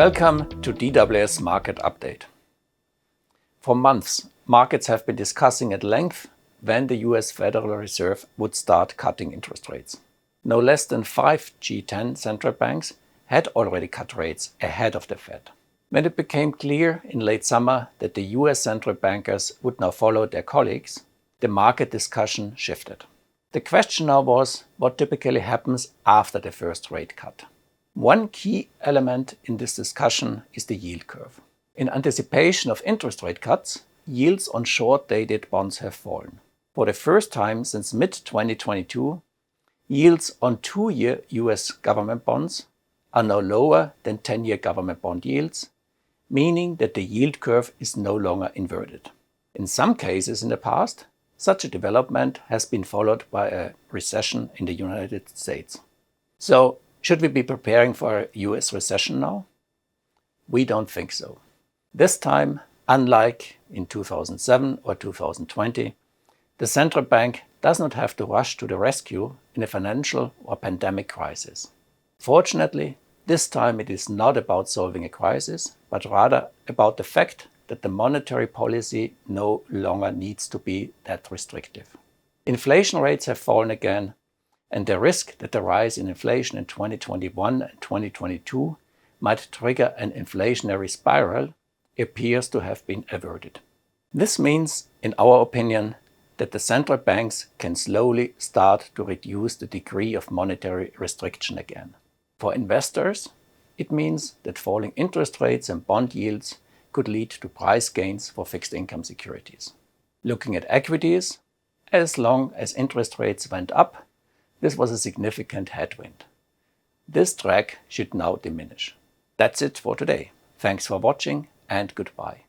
Welcome to DWS Market Update. For months, markets have been discussing at length when the US Federal Reserve would start cutting interest rates. No less than 5 G10 central banks had already cut rates ahead of the Fed. When it became clear in late summer that the US central bankers would now follow their colleagues, the market discussion shifted. The question now was what typically happens after the first rate cut. One key element in this discussion is the yield curve. In anticipation of interest rate cuts, yields on short-dated bonds have fallen. For the first time since mid-2022, yields on 2-year US government bonds are now lower than 10-year government bond yields, meaning that the yield curve is no longer inverted. In some cases in the past, such a development has been followed by a recession in the United States. So, should we be preparing for a US recession now? We don't think so. This time, unlike in 2007 or 2020, the central bank does not have to rush to the rescue in a financial or pandemic crisis. Fortunately, this time it is not about solving a crisis, but rather about the fact that the monetary policy no longer needs to be that restrictive. Inflation rates have fallen again, and the risk that the rise in inflation in 2021 and 2022 might trigger an inflationary spiral appears to have been averted. This means, in our opinion, that the central banks can slowly start to reduce the degree of monetary restriction again. For investors, it means that falling interest rates and bond yields could lead to price gains for fixed income securities. Looking at equities, as long as interest rates went up, this was a significant headwind. This drag should now diminish. That's it for today. Thanks for watching and goodbye.